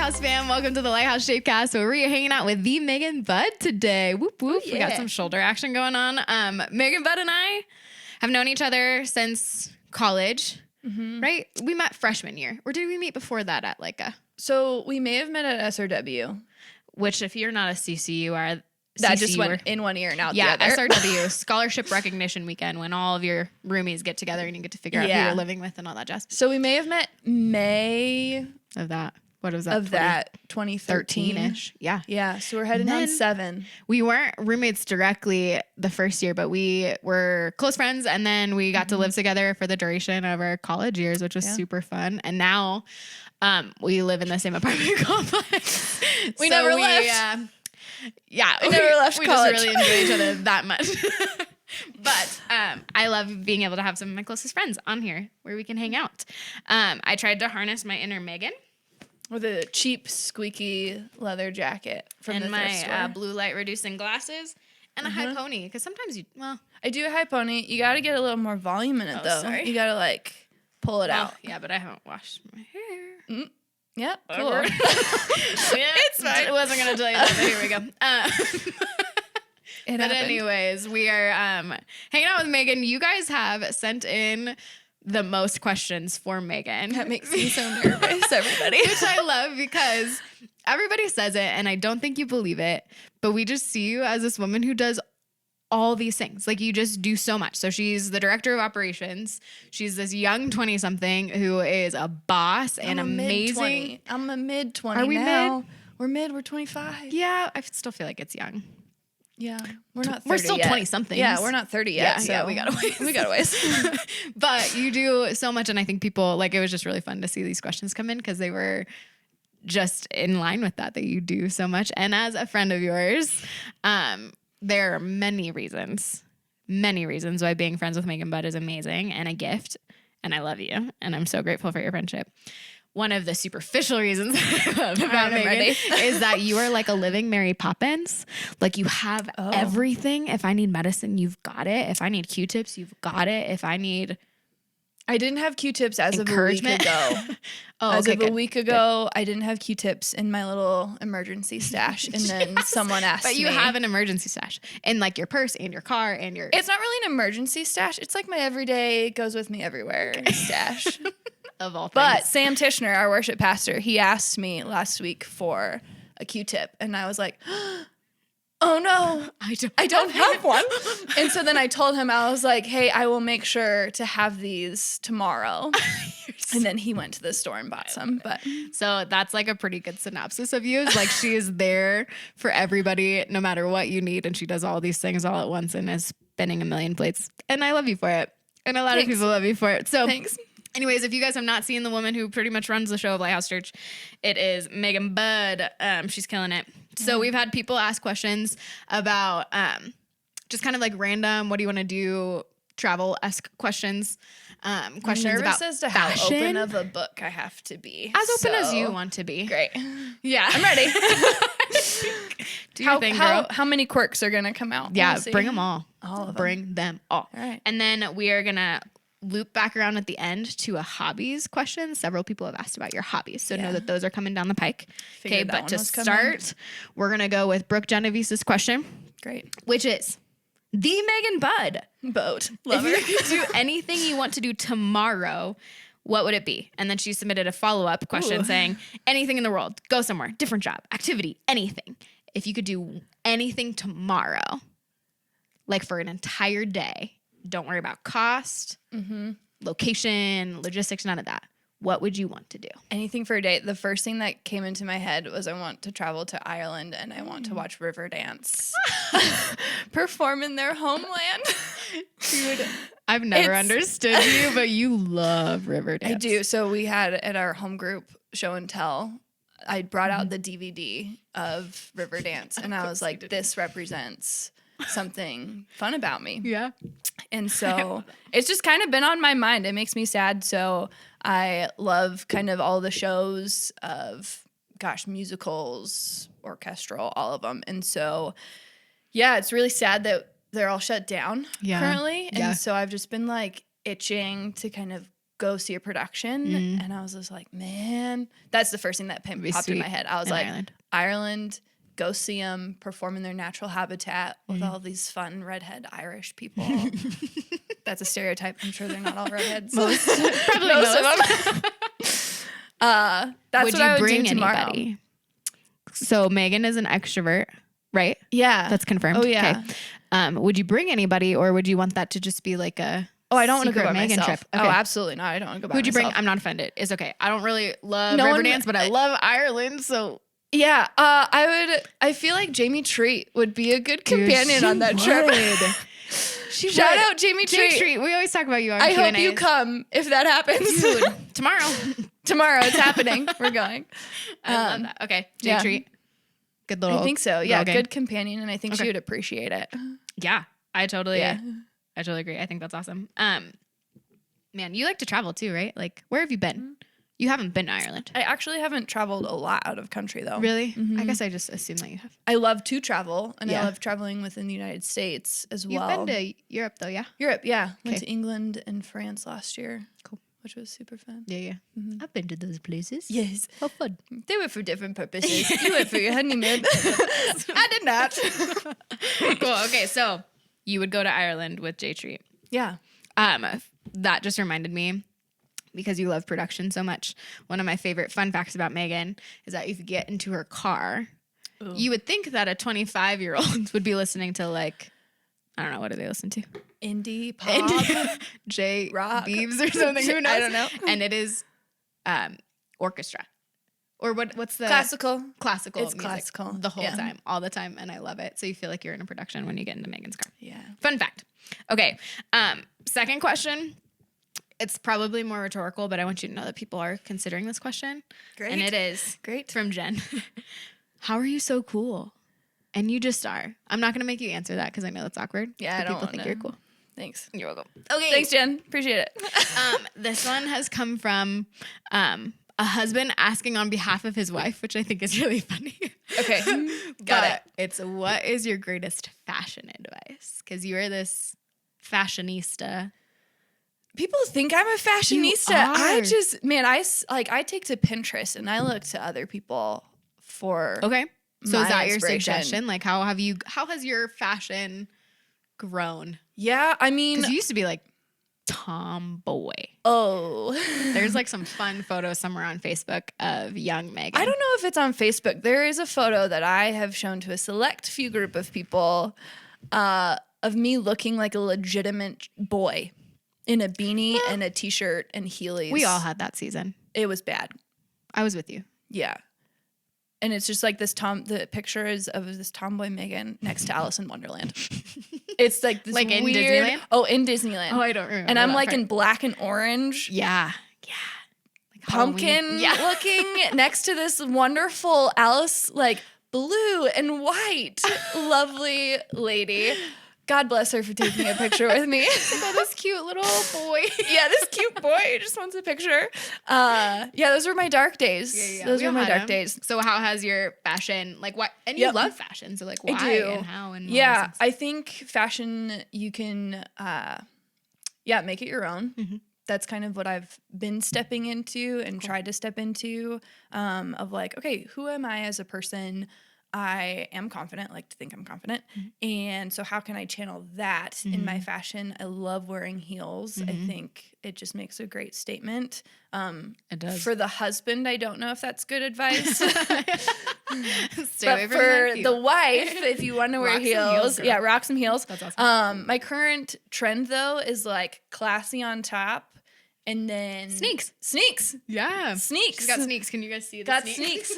Lighthouse fam? Welcome to the Lighthouse ShapeCast, where we're hanging out with the Megan Budd today. Whoop, whoop. We got some shoulder action going on. Megan Budd and I have known each other since college, right? We met freshman year. Or did we meet before that at like a... So we may have met at SRW. Which, if you're not a CCU, that just went in one ear and out the other. SRW, Scholarship Recognition Weekend, when all of your roomies get together and you get to figure out who you're living with and all that jazz. So we may have met May of that. What was that? Of that 2013-ish. Yeah. Yeah. So we're heading on 7. We weren't roommates directly the first year, but we were close friends. And then we got to live together for the duration of our college years, which was super fun. And now we live in the same apartment complex. We never left. We never left college. We just really enjoy each other that much. But I love being able to have some of my closest friends on here where we can hang out. I tried to harness my inner Megan. With a cheap, squeaky leather jacket from the thrift store. And my blue light reducing glasses and a high pony. Because sometimes I do a high pony. You got to get a little more volume in it, though. Sorry. You got to, like, pull it out. Yeah, but I haven't washed my hair. Yep, cool. It's fine. I wasn't going to tell you that, but here we go. But anyways, we are hanging out with Megan. You guys have sent in the most questions for Megan. That makes me so nervous, everybody. Which I love because everybody says it, and I don't think you believe it, but we just see you as this woman who does all these things. Like, you just do so much. So she's the director of operations. She's this young 20-something who is a boss and amazing. I'm a mid-20 Are we now. mid? We're mid. We're 25. Yeah, I still feel like it's young. Yeah, we're not 30 We're still yet. 20-somethings. Yeah, we're not 30 yet. Yeah, we got a ways. We got a ways. But you do so much, and I think people, like, it was just really fun to see these questions come in because they were just in line with that you do so much. And as a friend of yours, there are many reasons why being friends with Megan Budd is amazing and a gift, and I love you, and I'm so grateful for your friendship. One of the superficial reasons I love about Megan is that you are like a living Mary Poppins. Like, you have everything. If I need medicine, you've got it. If I need Q-tips, you've got it. If I need... I didn't have Q-tips as of a week ago. A week ago, I didn't have Q-tips in my little emergency stash. And then someone asked me. But you have an emergency stash in, like, your purse and your car and your... It's not really an emergency stash. It's like my everyday, goes with me everywhere stash. Of all things. But Sam Tishner, our worship pastor, he asked me last week for a Q-tip. And I was like... Oh no, I don't have one. And so then I told him, I was like, hey, I will make sure to have these tomorrow. And then he went to the store and bought some. But so that's like a pretty good synopsis of you. It's like, she is there for everybody, no matter what you need. And she does all these things all at once and is spinning a million plates. And I love you for it. And a lot of people love you for it. So thanks. Anyways, if you guys have not seen the woman who pretty much runs the show of Lighthouse Church, it is Megan Budd. She's killing it. So we've had people ask questions about just kind of like random, what do you want to do, travel-esque questions. Questions nervous about as to fashion. how open of a book I have to be. As open as you want to be. Great. Yeah. I'm ready. Do your thing, girl. How many quirks are going to come out? Yeah, bring them all. All of them. Bring them all. All right. And then we are going to loop back around at the end to a hobbies question. Several people have asked about your hobbies, so know that those are coming down the pike. Okay, but to start, we're going to go with Brooke Geneviese's question. Great. Which is, the Megan Budd boat. Love if you could do anything you want to do tomorrow, what would it be? And then she submitted a follow-up question saying, anything in the world, go somewhere, different job, activity, anything. If you could do anything tomorrow, like for an entire day, don't worry about cost, location, logistics, none of that. What would you want to do? Anything for a day. The first thing that came into my head was I want to travel to Ireland and I want to watch Riverdance perform in their homeland. Dude, I've never understood you, but you love Riverdance. I do. So we had at our home group show and tell, I brought out the DVD of Riverdance and I was like, this represents something fun about me. Yeah. And so it's just kind of been on my mind. It makes me sad. So I love kind of all the shows of, musicals, orchestral, all of them. And so, yeah, it's really sad that they're all shut down currently. And so I've just been like itching to kind of go see a production. And I was just like, man, that's the first thing that popped in my head. I was like, Ireland, go see them perform in their natural habitat with all these fun redhead Irish people. That's a stereotype. I'm sure they're not all redheads. Probably most of them. That's what I would do tomorrow. Anybody? So Megan is an extrovert, right? Yeah. That's confirmed. Oh, yeah. Okay. Would you bring anybody, or would you want that to just be like a I don't want to go by Megan myself. trip? Okay. Oh, absolutely not. I don't want to go by Who'd you myself. bring? I'm not offended. It's okay. I don't really love Riverdance, but I love Ireland, so... Yeah, I feel like Jamie Treat would be a good companion on that trip. Shout out Jamie Treat. We always talk about you on I Q&As. hope you come if that happens. Dude, tomorrow. Tomorrow, it's happening. We're going. I love that. Okay, Jamie Treat. Good little... I think so. Yeah, good companion, and I think she would appreciate it. Yeah, I totally agree. I think that's awesome. Man, you like to travel too, right? Like, where have you been? You haven't been to Ireland. I actually haven't traveled a lot out of country, though. Really? I guess I just assumed that you have. I love to travel, and I love traveling within the United States as well. You've been to Europe, though, yeah? Europe, yeah. Went to England and France last year. Cool. Which was super fun. Yeah. I've been to those places. Yes. How fun. They were for different purposes. You went for your honeymoon. I did not. Cool. Okay, so you would go to Ireland with J Treat. Yeah. That just reminded me, because you love production so much, one of my favorite fun facts about Megan is that if you get into her car, you would think that a 25-year-old would be listening to, like, I don't know, what do they listen to? Indie pop, J rock, Beebs or something. Who knows? I don't know. And it is orchestra, or what's the classical? Classical. It's music classical the whole time, all the time, and I love it. So you feel like you're in a production when you get into Megan's car. Yeah. Fun fact. Okay. Second question. It's probably more rhetorical, but I want you to know that people are considering this question. Great. And it is great from Jen. How are you so cool? And you just are. I'm not going to make you answer that because I know that's awkward. Yeah, I don't people think you're cool. Thanks. You're welcome. Okay. Thanks, Jen. Appreciate it. This one has come from a husband asking on behalf of his wife, which I think is really funny. Okay. Got it. It's, what is your greatest fashion advice? Because you are this fashionista. People think I'm a fashionista. I just, I take to Pinterest and I look to other people for Okay. So is that your inspiration. suggestion? Like, how has your fashion grown? Yeah, I mean, because you used to be like tomboy. Oh, there's like some fun photos somewhere on Facebook of young Megan. I don't know if it's on Facebook. There is a photo that I have shown to a select few group of people of me looking like a legitimate boy in a beanie and a t-shirt and Heelys. We all had that season. It was bad. I was with you. Yeah. And it's just like the picture is of this tomboy Megan next to Alice in Wonderland. It's like this like in weird, Disneyland? Oh, in Disneyland. Oh, I don't remember. And I'm like part. in black and orange. Yeah. Like pumpkin looking next to this wonderful Alice, like blue and white, lovely lady. God bless her for taking a picture with me. This cute little boy. Yeah, this cute boy just wants a picture. Yeah, those were my dark days. Yeah. Those were my dark days. So how has your fashion, like what, and you love fashion, so like why I do. and how and yeah, I think fashion, you can, make it your own. Mm-hmm. That's kind of what I've been stepping into and tried to step into, of like, okay, who am I as a person? I am confident, like to think I'm confident. Mm-hmm. And so how can I channel that in my fashion? I love wearing heels. I think it just makes a great statement. It does. For the husband, I don't know if that's good advice. Stay but away from for the wife, if you want to wear heels, rock some heels. That's awesome. My current trend though is like classy on top and then sneaks. Yeah. Sneaks. She's got sneaks. Can you guys see the got sneaks?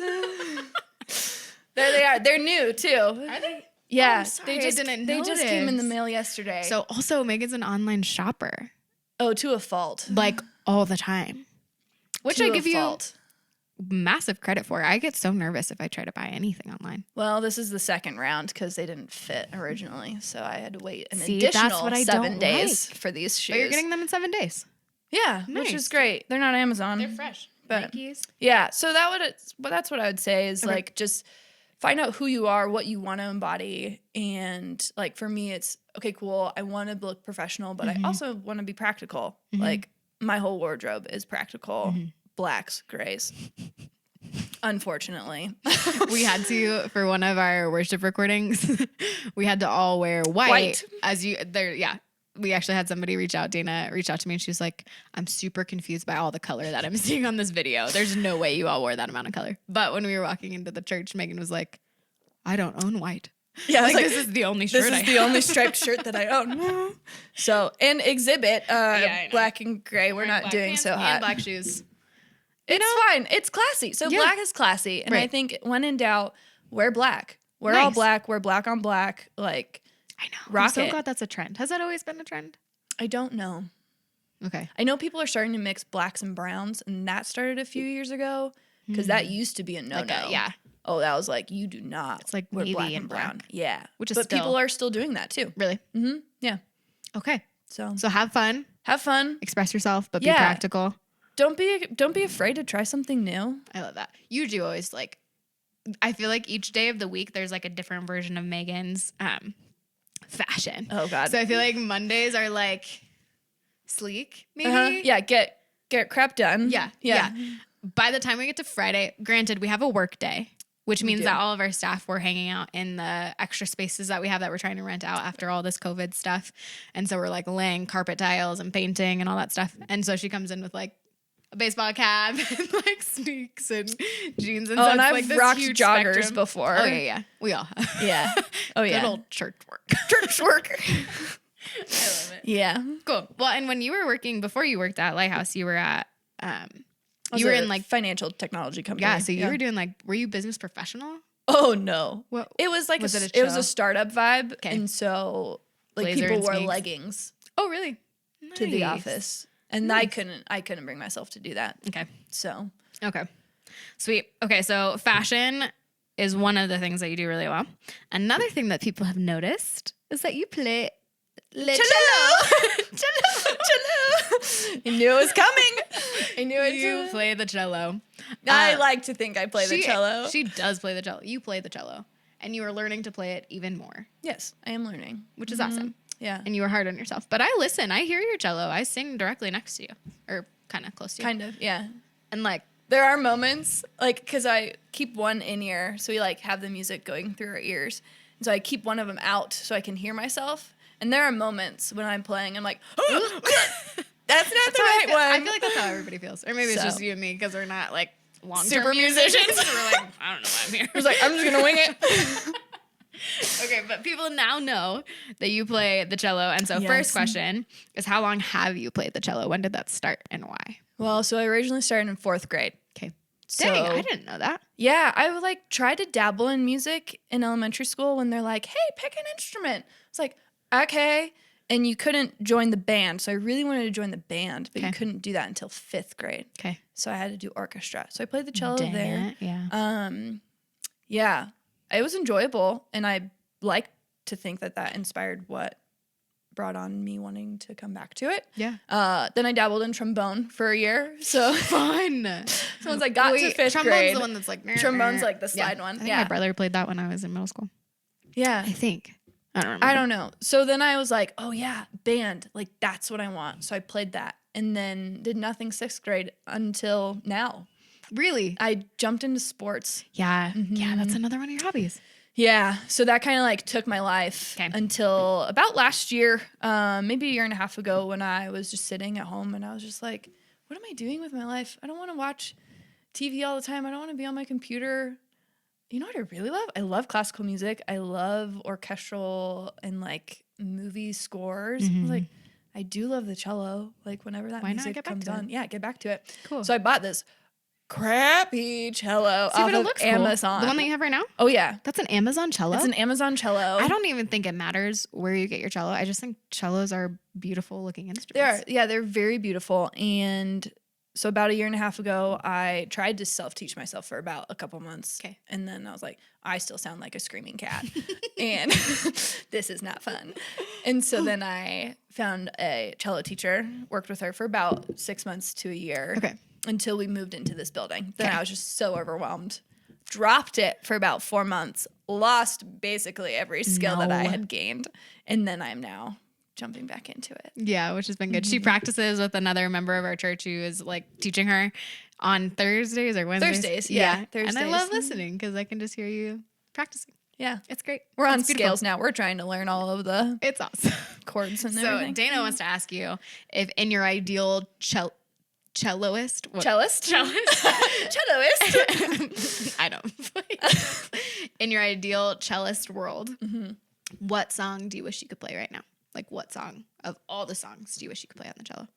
There they are. They're new too. Are they? Yeah. Oh, sorry, they just came in the mail yesterday. So also Megan's an online shopper. Oh, to a fault. Like all the time. Which I give you massive credit for. I get so nervous if I try to buy anything online. Well, this is the second round because they didn't fit originally. So I had to wait an additional 7 days for these shoes. But you're getting them in 7 days. Yeah, nice. Which is great. They're not Amazon. They're fresh. But Nikes. Yeah, so that's what I would say is like just find out who you are, what you want to embody. And like for me, it's okay, cool. I want to look professional, but I also want to be practical. Like my whole wardrobe is practical blacks, grays. Unfortunately. We had to, for one of our worship recordings, we had to all wear white. We actually had somebody Dana reach out to me, and she was like, I'm super confused by all the color that I'm seeing on this video. There's no way you all wore that amount of color. But when we were walking into the church, Megan was like, I don't own white. Yeah, like this is the only shirt This is the only striped shirt that I own. So, and exhibit, black and gray. We're not doing so hot. And black shoes. It's fine. It's classy. So black is classy. And I think when in doubt, wear black. Wear all black. Wear black on black. Like, I know. Rock I'm so it. glad that's a trend. Has that always been a trend? I don't know. Okay. I know people are starting to mix blacks and browns, and that started a few years ago because that used to be a no-no. Oh, that was like, you do not. It's like wear navy black and brown. black. Yeah. Which is but people are still doing that too. Really? Mm-hmm. Yeah. Okay. So have fun. Have fun. Express yourself, but be practical. Don't be afraid to try something new. I love that. You do always like, I feel like each day of the week there's like a different version of Megan's fashion. Oh God. So I feel like Mondays are like sleek, maybe. Yeah, get crap done. Yeah. By the time we get to Friday, granted, we have a work day, which means that all of our staff were hanging out in the extra spaces that we have that we're trying to rent out after all this COVID stuff. And so we're like laying carpet tiles and painting and all that stuff. And so she comes in with like a baseball cap and like sneaks and jeans and stuff. And I've like this rocked huge joggers spectrum. before. Oh yeah. We all have. Yeah. Oh yeah. Good old church work. Church work. I love it. Yeah. Cool. Well, and when you were working, before you worked at Lighthouse, you were at, you were in like financial technology company. Yeah. So you were doing like, were you business professional? Oh no. What? It was like Was it was a startup vibe. Okay. And so like Blazer people and wore sneaks. leggings Oh, really? to the Nice. office. And I couldn't bring myself to do that. Okay. So Okay. Sweet. Okay. So fashion is one of the things that you do really well. Another thing that people have noticed is that you play cello. Cello. I knew it was coming. I knew it You too. play the cello. I like to think I play the cello. She does play the cello. You play the cello. And you are learning to play it even more. Yes, I am learning. Which is awesome. Yeah. And you were hard on yourself. But I listen. I hear your cello. I sing directly next to you. Or kind of close to you. Kind of, yeah. And like, there are moments, like, because I keep one in ear, so we, like, have the music going through our ears. And so I keep one of them out so I can hear myself. And there are moments when I'm playing, I'm like, oh, that's not the right one. I feel like that's how everybody feels. Or maybe it's just you and me because we're not, like, long-term super musicians. We're like, I don't know why I'm here. I was like, I'm just going to wing it. Okay, but people now know that you play the cello. And so first question is, how long have you played the cello? When did that start and why? Well, so I originally started in 4th grade. Okay. So, Dang, I didn't know that. Yeah, I would like try to dabble in music in elementary school when they're like, hey, pick an instrument. It's like, okay. And you couldn't join the band. So I really wanted to join the band, but you couldn't do that until 5th grade. Okay. So I had to do orchestra. So I played the cello there. Yeah. Yeah, it was enjoyable. And I like to think that inspired what brought on me wanting to come back to it. Yeah. Then I dabbled in trombone for a year. So Fun. so once I got to 5th trombone's grade. the one that's like... Trombone's like the slide one. I think my brother played that when I was in middle school. Yeah. I think. I don't remember. I don't know. So then I was like, oh yeah, band. Like that's what I want. So I played that and then did nothing 6th grade until now. Really? I jumped into sports. Yeah. Yeah, that's another one of your hobbies. Yeah. So that kind of like took my life until about last year, maybe a year and a half ago when I was just sitting at home and I was just like, what am I doing with my life? I don't want to watch TV all the time. I don't want to be on my computer. You know what I really love? I love classical music. I love orchestral and like movie scores. I was like, I do love the cello. Like whenever that music comes on. Yeah, get back to it. Cool. So I bought this crappy cello off of Amazon. Cool. The one that you have right now? Oh yeah. That's an Amazon cello? It's an Amazon cello. I don't even think it matters where you get your cello. I just think cellos are beautiful looking instruments. They're very beautiful. And so about a year and a half ago, I tried to self-teach myself for about a couple months. Okay. And then I was like, I still sound like a screaming cat. And this is not fun. And so then I found a cello teacher, worked with her for about 6 months to a year. Okay. Until we moved into this building. Then I was just so overwhelmed. Dropped it for about 4 months. Lost basically every skill that I had gained. And then I'm now jumping back into it. Yeah, which has been good. She practices with another member of our church who is like teaching her on Thursdays or Wednesdays. Thursdays, yeah. Thursdays. And I love listening because I can just hear you practicing. Yeah. It's great. We're on scales now. We're trying to learn all of the It's awesome. chords and So everything. Dana wants to ask you if in your ideal celloist. Cellist? Celloist? I don't play. In your ideal cellist world, what song do you wish you could play right now? Like what song of all the songs do you wish you could play on the cello?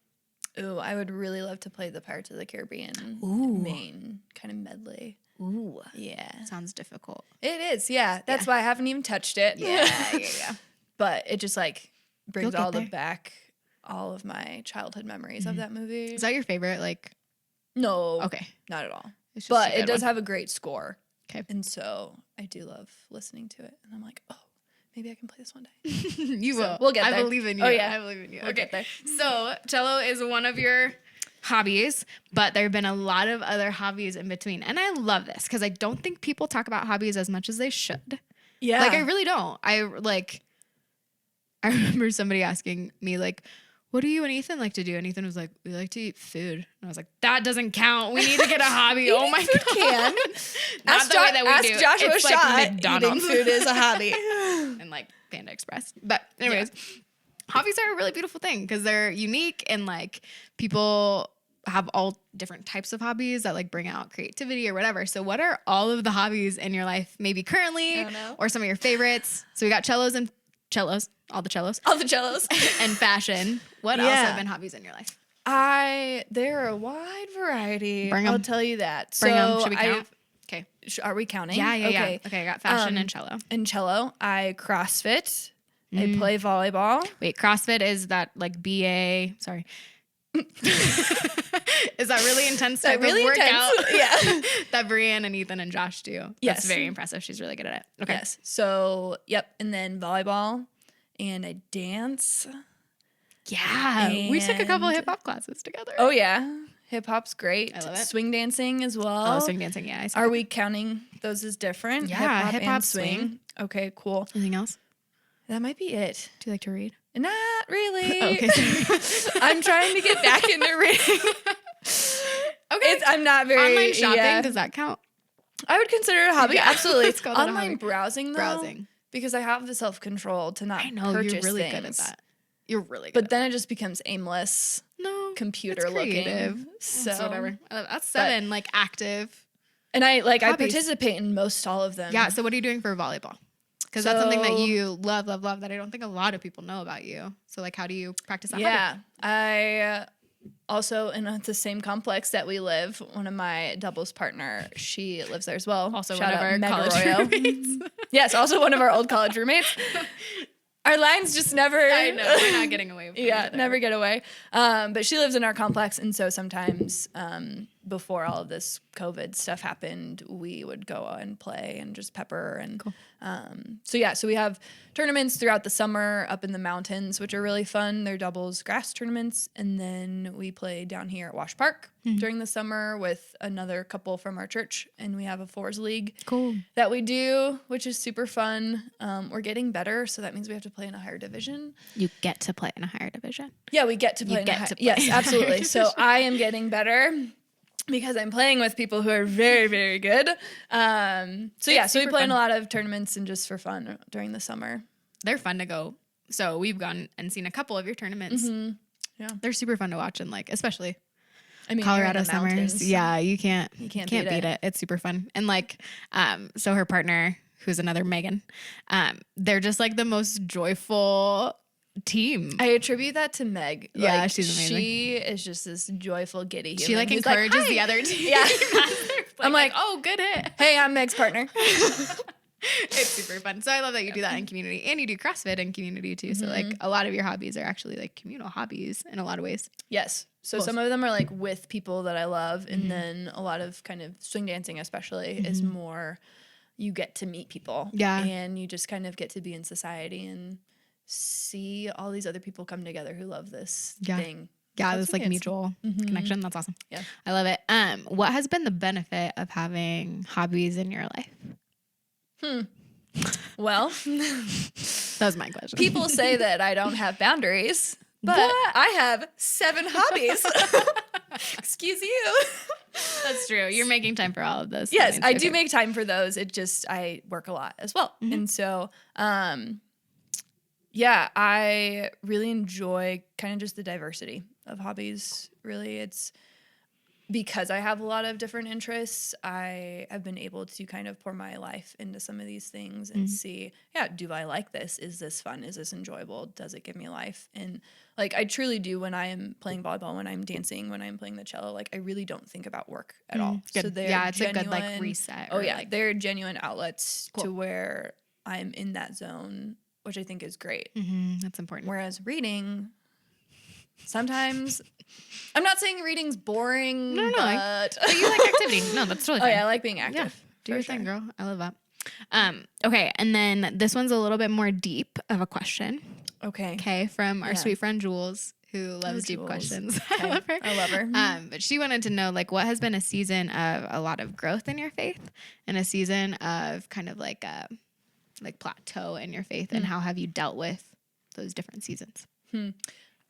Ooh, I would really love to play the Pirates of the Caribbean main kind of medley. Ooh. Yeah. Sounds difficult. It is, yeah. That's why I haven't even touched it. Yeah. But it just like brings You'll all get back all of my childhood memories of that movie. Is that your favorite? Like, No. okay. Not at all. It's just But a it good does one. have a great score. Okay. And so I do love listening to it. And I'm like, oh, maybe I can play this one day. You So will. we'll get there. I believe in you. Oh, yeah. I believe in you. We'll get there. So cello is one of your hobbies, but there have been a lot of other hobbies in between. And I love this because I don't think people talk about hobbies as much as they should. Yeah. Like, I really don't. I remember somebody asking me, like, what do you and Ethan like to do? And Ethan was like, we like to eat food. And I was like, that doesn't count. We need to get a hobby. Oh my God. Can. Not ask the way that we do. Joshua It's Shaw. like McDonald's. Eating food is a hobby. And like Panda Express. But anyways, hobbies are a really beautiful thing because they're unique and like people have all different types of hobbies that like bring out creativity or whatever. So what are all of the hobbies in your life, maybe currently or some of your favorites? So we got cellos, all the cellos All the cellos. and fashion. What else have been hobbies in your life? There are a wide variety. Bring 'em. I'll tell you that. Bring 'em. So Should we count? Okay. Are we counting? Yeah. Okay. Okay, I got fashion and cello. In cello, I CrossFit. I play volleyball. Wait, CrossFit is that like BA? Sorry. Is that really intense type really of workout? intense. Yeah. That Brianne and Ethan and Josh do. Yes. That's very impressive. She's really good at it. Okay. Yes. So, yep. And then volleyball. And I dance. Yeah. We took a couple And- hip hop classes together. Oh, yeah. Hip hop's great. I love it. Swing dancing as well. Oh, swing dancing. Yeah. I saw Are that. we counting those as different? Yeah, Hip-hop hip-hop, and swing. Okay, cool. Anything else? That might be it. Do you like to read? Not really. Okay. I'm trying to get back into reading. Okay. I'm not very Online shopping. yeah. Does that count? I would consider it a hobby. Yeah, Absolutely. let's call that a Online hobby. browsing though. Browsing. Because I have the self-control to not I know. purchase You're really things. good at that. You're really good But at then it just becomes aimless that. No. computer It's creative. looking. So So whatever. That's 7, like active. And I Hobbies. participate in most all of them. Yeah. So what are you doing for volleyball? Because that's something that So- you love that I don't think a lot of people know about you. So like, how do you practice that? hobby? Yeah. I also in the same complex that we live, one of my doubles partner, she lives there as well. Also Shout one of out our Meg college Arroyo. roommates. Yes, also one of our old college roommates. Our lines just never. I know. We're not getting away with Yeah, it. never get away. But she lives in our complex, and so sometimes before all of this COVID stuff happened, we would go and play and just pepper and. Cool. So we have tournaments throughout the summer up in the mountains, which are really fun. They're doubles grass tournaments, and then we play down here at Wash Park during the summer with another couple from our church, and we have a fours league. Cool. That we do, which is super fun. We're getting better, so that means we have to play in a higher division. You get to play in a higher division. Yeah, we get to play. Yes, in a higher absolutely. So division. I am getting better because I'm playing with people who are very, very good. So we super play in fun. a lot of tournaments and just for fun during the summer. They're fun to go. So we've gone and seen a couple of your tournaments. Yeah. They're super fun to watch and like, especially I mean, Colorado you're in the summers. mountains. Yeah, you can't can't beat beat it. It's super fun. And like, so her partner, who's another Megan, they're just like the most joyful team. I attribute that to Meg. Yeah, Like, she's amazing. She is just this joyful, giddy human. She like who's encourages "Hi." the other team. Yeah. I'm like, like, oh, good hit. Hey, I'm Meg's partner. It's super fun. So I love that you do that in community and you do CrossFit in community too. So like a lot of your hobbies are actually like communal hobbies in a lot of ways. Yes. So Both. some of them are like with people that I love, and then a lot of kind of swing dancing, especially, is more you get to meet people. Yeah. And you just kind of get to be in society and see all these other people come together who love this thing. Yeah, That's this like really mutual connection. That's awesome. Yeah. I love it. What has been the benefit of having hobbies in your life? Well, That was my question. people say that I don't have boundaries, but I have 7 hobbies. Excuse you. That's true. You're making time for all of those. Yes, I do make time for those. It just, I work a lot as well. Mm-hmm. And so, yeah, I really enjoy kind of just the diversity of hobbies. Really, it's because I have a lot of different interests. I have been able to kind of pour my life into some of these things and see, do I like this? Is this fun? Is this enjoyable? Does it give me life? And like, I truly do when I am playing volleyball, when I'm dancing, when I'm playing the cello, like I really don't think about work at all. Good. So they're it's genuine, a good like reset. Oh yeah, like, they're genuine outlets to where I'm in that zone, which I think is great. That's important. Whereas reading, sometimes, I'm not saying reading's boring, but you like activity. No, that's totally fine. Oh yeah, I like being active. Yeah, do your thing, girl. I love that. Okay, and then this one's a little bit more deep of a question. Okay, from our sweet friend Jules, who loves deep questions. Okay. I love her. I love her. But she wanted to know, like, what has been a season of a lot of growth in your faith and a season of kind of like a plateau in your faith, and how have you dealt with those different seasons?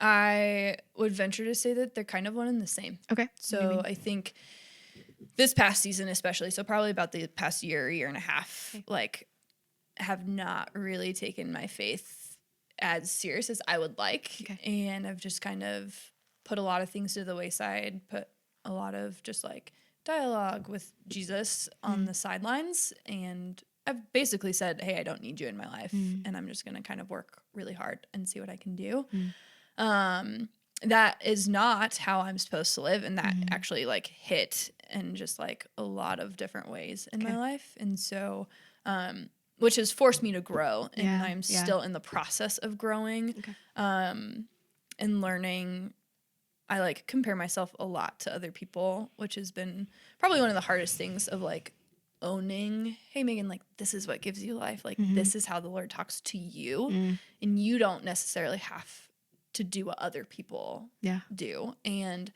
I would venture to say that they're kind of one and the same. Okay. So I think this past season especially, so probably about the past year and a half, like, have not really taken my faith as serious as I would like. Okay. And I've just kind of put a lot of things to the wayside, put a lot of just like dialogue with Jesus on the sidelines. And I've basically said, hey, I don't need you in my life. And I'm just going to kind of work really hard and see what I can do. That is not how I'm supposed to live. And that actually like hit in just like a lot of different ways in my life. And so, which has forced me to grow, and I'm still in the process of growing, and learning. I like compare myself a lot to other people, which has been probably one of the hardest things of like owning, hey Megan, like this is what gives you life. Like this is how the Lord talks to you, and you don't necessarily have to do what other people do. And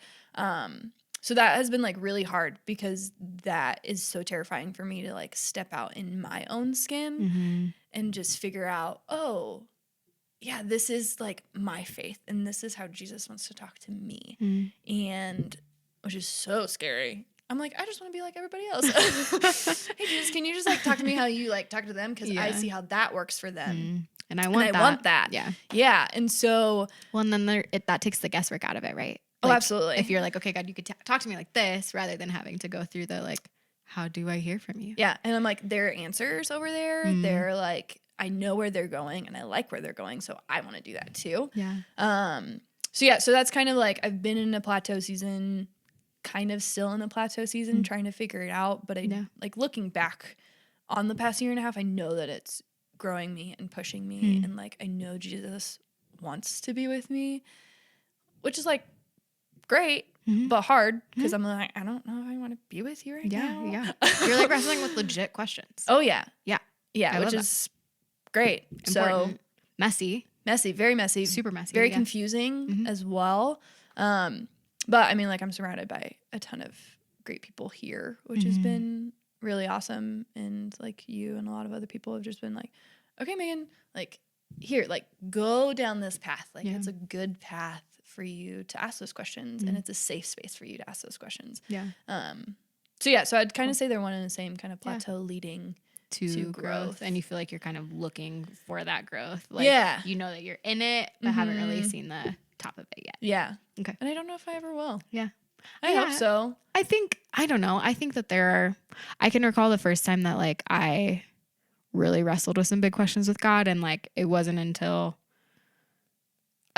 so that has been like really hard, because that is so terrifying for me to like step out in my own skin and just figure out, oh, yeah, this is like my faith, and this is how Jesus wants to talk to me. And which is so scary. I'm like, I just want to be like everybody else. Hey, Jesus, can you just like talk to me how you like talk to them? Because I see how that works for them. And I want that. Yeah. Yeah. And so. Well, and then that takes the guesswork out of it, right? Like, oh, absolutely. If you're like, okay, God, you could talk to me like this, rather than having to go through the like, how do I hear from you? Yeah. And I'm like, there are answers over there. They're like, I know where they're going and I like where they're going. So I want to do that too. Yeah. So that's kind of like, I've been in a plateau season, kind of still in a plateau season, trying to figure it out. But like looking back on the past year and a half, I know that it's growing me and pushing me. And like, I know Jesus wants to be with me, which is like great, but hard, because I'm like, I don't know if I want to be with you right now. Yeah. You're like wrestling with legit questions. Oh yeah. Yeah. Yeah. Which is great. Important. So messy, very messy, super messy, very confusing as well. But I mean, like, I'm surrounded by a ton of great people here, which has been really awesome. And like, you and a lot of other people have just been like, okay, Megan, like, here, like, go down this path. Like, it's a good path for you to ask those questions, and it's a safe space for you to ask those questions. Yeah. So I'd kind of say they're one and the same kind of plateau leading to growth. And you feel like you're kind of looking for that growth. Like, you know that you're in it, but haven't really seen the top of it yet. Yeah. Okay. And I don't know if I ever will. Yeah. I hope so. I don't know. I think that I can recall the first time that like I really wrestled with some big questions with God, and like it wasn't until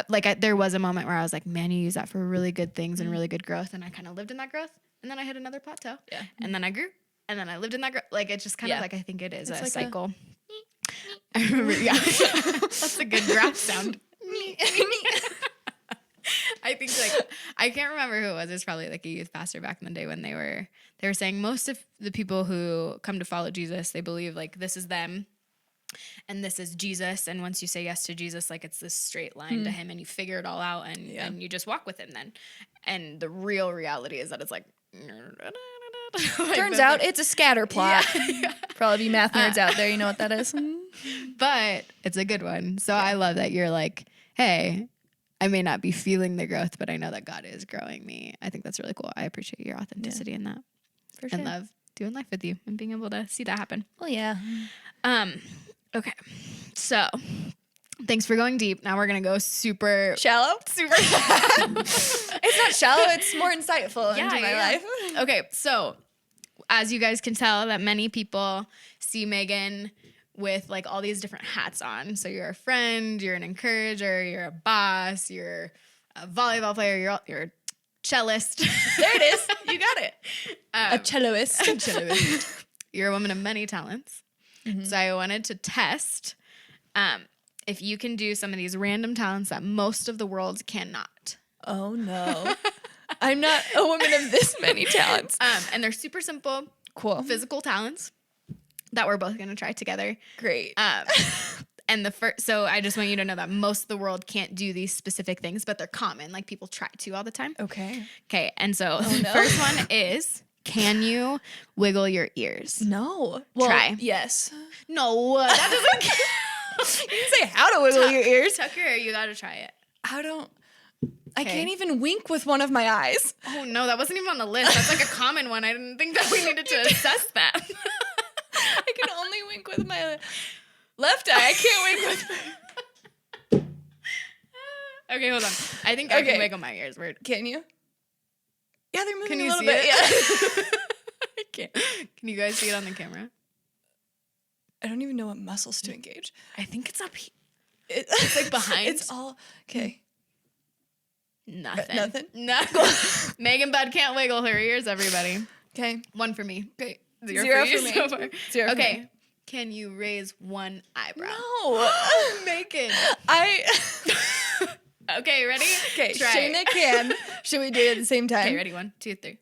like there was a moment where I was like, man, you use that for really good things and really good growth, and I kind of lived in that growth, and then I hit another plateau. Yeah. And then I grew, and then I lived in that growth. Like, it's just kind of like, I think it is a cycle. I remember, that's a good graph sound. I think like, I can't remember who it was. It was probably like a youth pastor back in the day when they were saying most of the people who come to follow Jesus, they believe like this is them and this is Jesus. And once you say yes to Jesus, like it's this straight line to him, and you figure it all out, and you just walk with him then. And the real reality is that it's like, Like, Turns out it's a scatter plot. Yeah. For all of you math nerds out there, you know what that is. But it's a good one. So I love that you're like, hey, I may not be feeling the growth, but I know that God is growing me. I think that's really cool. I appreciate your authenticity in that. For sure. And love doing life with you and being able to see that happen. Well, yeah. Okay. So thanks for going deep. Now we're going to go super Shallow? super. It's not shallow. It's more insightful into my life. Okay. So as you guys can tell that many people see Megan with like all these different hats on. So you're a friend, you're an encourager, you're a boss, you're a volleyball player, you're a cellist. There it is. You got it. A celloist. You're a woman of many talents. Mm-hmm. So I wanted to test if you can do some of these random talents that most of the world cannot. Oh, no. I'm not a woman of this many talents. And they're super simple, cool physical talents that we're both going to try together. Great. And so I just want you to know that most of the world can't do these specific things, but they're common. Like people try to all the time. Okay. Okay. And so the first one is, can you wiggle your ears? No. Well, try. Yes. No, that doesn't count. You didn't say how to wiggle your ears. Tuck your hair. You got to try it. I can't even wink with one of my eyes. Oh, no, that wasn't even on the list. That's like a common one. I didn't think that we needed to assess that. I can only wink with my left eye. I can't wink with my... Okay, hold on. I think I can wiggle my ears. Weird. Can you? Yeah, they're moving can you a little see bit. it? Yeah. I can't. Can you guys see it on the camera? I don't even know what muscles to engage. I think it's up here. It's like behind. It's all... Okay. Nothing. Megan Bud can't wiggle her ears, everybody. Okay. 1 for me. Okay. Zero for me. So far. 0 for okay. me. Can you raise one eyebrow? No. Megan. Okay, ready? Okay, try. Shayna can. Should we do it at the same time? Okay, ready? 1, 2, 3.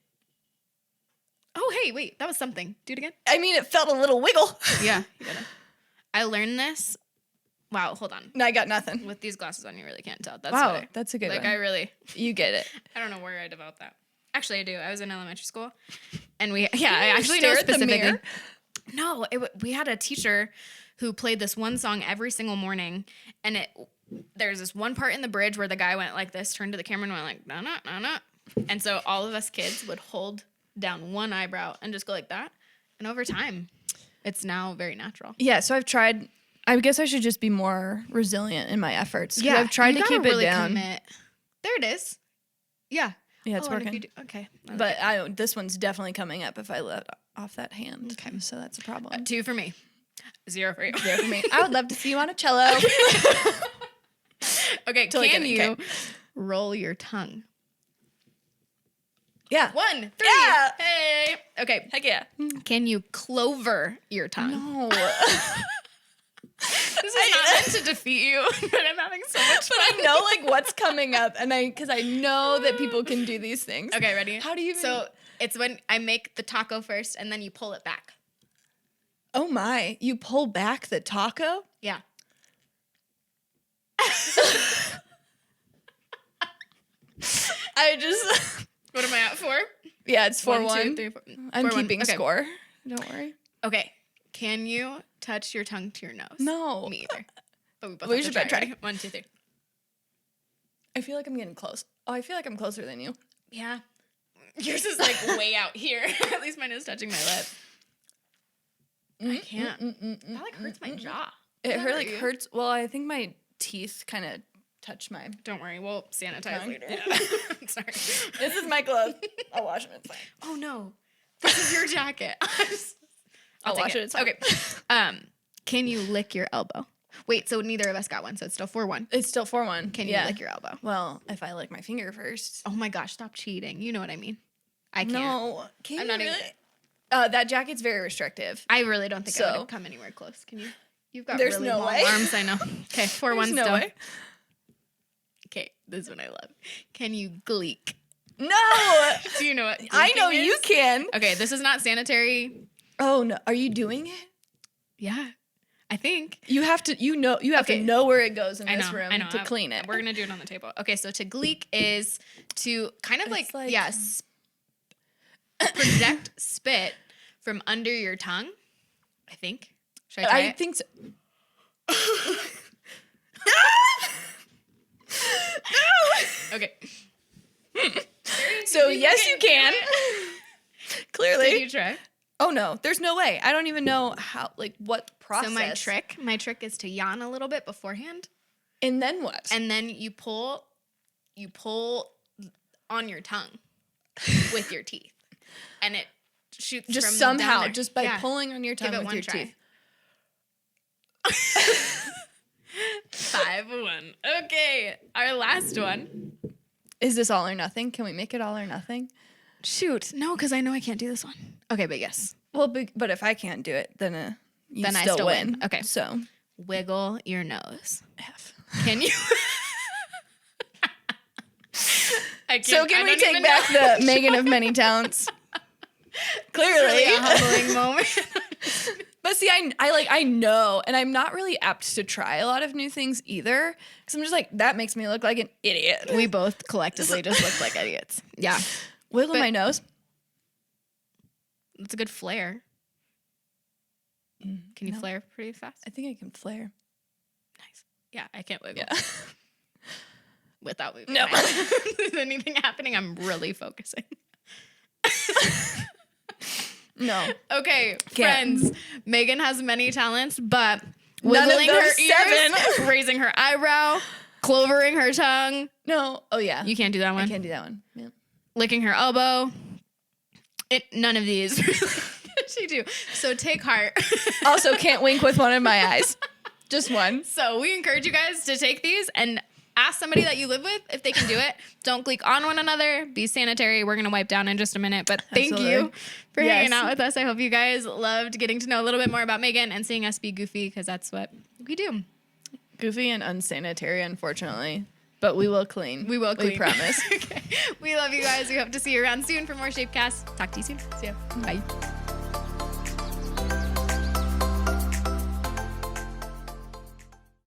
Oh, hey, wait. That was something. Do it again. I mean, it felt a little wiggle. Yeah, you got it. I learned this. Wow, hold on. No, I got nothing. With these glasses on, you really can't tell. That's wow, that's a good one. You get it. I don't know where I developed that. Actually, I do. I was in elementary school, and I actually know stare at the specifically. mirror? No, we had a teacher who played this one song every single morning, and there's this one part in the bridge where the guy went like this, turned to the camera and went like, nah, nah, nah, nah. And so all of us kids would hold down one eyebrow and just go like that. And over time, it's now very natural. Yeah, so I've tried. I guess I should just be more resilient in my efforts. Yeah, I've tried to keep really it down. Commit. There it is. Yeah. Yeah, it's working. Okay. But this one's definitely coming up if I let off that hand. Okay. So that's a problem. 2 for me. 0 for you. 0 for me. I would love to see you on a cello. Okay, can you roll your tongue? Yeah. 1, 3. Yeah. Hey. Okay. Heck yeah. Can you clover your tongue? No. This is not meant to defeat you, but I'm having so much fun. But I know like what's coming up, and because I know that people can do these things. Okay, ready? How do you? So it's when I make the taco first, and then you pull it back. Oh my! You pull back the taco? Yeah. I just. What am I at 4? Yeah, it's 4-1. 1, 2, 3, 4. I'm 4, keeping 1. Okay. score. Don't worry. Okay. Can you touch your tongue to your nose? No. Me either. But we both We have should to try. try. 1, 2, 3. I feel like I'm getting close. Oh, I feel like I'm closer than you. Yeah. Yours is like way out here. At least mine is touching my lip. I can't. That like hurts my jaw. It hurts. Well, I think my teeth kind of touch my. Don't worry, we'll sanitize tongue. later. Sorry. This is my glove. I'll wash them. It's fine. Oh no, this is your jacket. I'll wash it. It's fine. Okay. Can you lick your elbow? Wait, so neither of us got one, so it's still 4-1. It's still 4-1. Can you lick your elbow? Well, if I lick my finger first. Oh my gosh, stop cheating. You know what I mean. I can't. No. Can I'm you not really? even. That jacket's very restrictive. I really don't think I would come anywhere close. Can you? You've got There's really no long way. arms, I know. Okay, 4-1 There's no still. way. Okay, this is what I love. Can you gleek? No. Do you know what I know gleeking is? you can. Okay, this is not sanitary. Oh no. Are you doing it? Yeah, I think. You have to to know where it goes in this room I know. to clean it. We're going to do it on the table. Okay, so to gleek is to kind of It's like like- yes. project spit from under your tongue. I think. Should I try it? think so. Okay. So yes, you can. Clearly. Did you try? Oh no, there's no way. I don't even know what process. So my trick is to yawn a little bit beforehand. And then what? And then you pull on your tongue with your teeth. And it shoots just from somehow, down there. just by pulling on your tongue with your try. teeth. 5-1. Okay, our last one. Is this all or nothing? Can we make it all or nothing? Shoot, no, because I know I can't do this one. Okay, but yes. Well, but if I can't do it, then I still win. Okay, so wiggle your nose. F. Can you? So can we take back the Megan of many talents? Clearly, really a humbling moment. But see, I know, and I'm not really apt to try a lot of new things either, because I'm just like, that makes me look like an idiot. We both collectively just look like idiots. Yeah. Wiggle my nose. It's a good flare. Can you flare pretty fast? I think I can flare. Nice. Yeah, I can't wiggle. Yeah. Without moving. No. If there's anything happening, I'm really focusing. No. Okay, Can't. friends. Megan has many talents, but wiggling those her ears, raising her eyebrow, clovering her tongue. No. Oh yeah. You can't do that one. I can't do that one. Yeah. Licking her elbow. None of these she do. So take heart. Also can't wink with one of my eyes. Just one. So we encourage you guys to take these and ask somebody that you live with if they can do it. Don't gleek on one another. Be sanitary. We're going to wipe down in just a minute. But thank you for hanging out with us. I hope you guys loved getting to know a little bit more about Megan and seeing us be goofy, because that's what we do. Goofy and unsanitary, unfortunately. But we will clean. We will clean. We promise. Okay. We love you guys. We hope to see you around soon for more ShapeCast. Talk to you soon. See ya. Bye.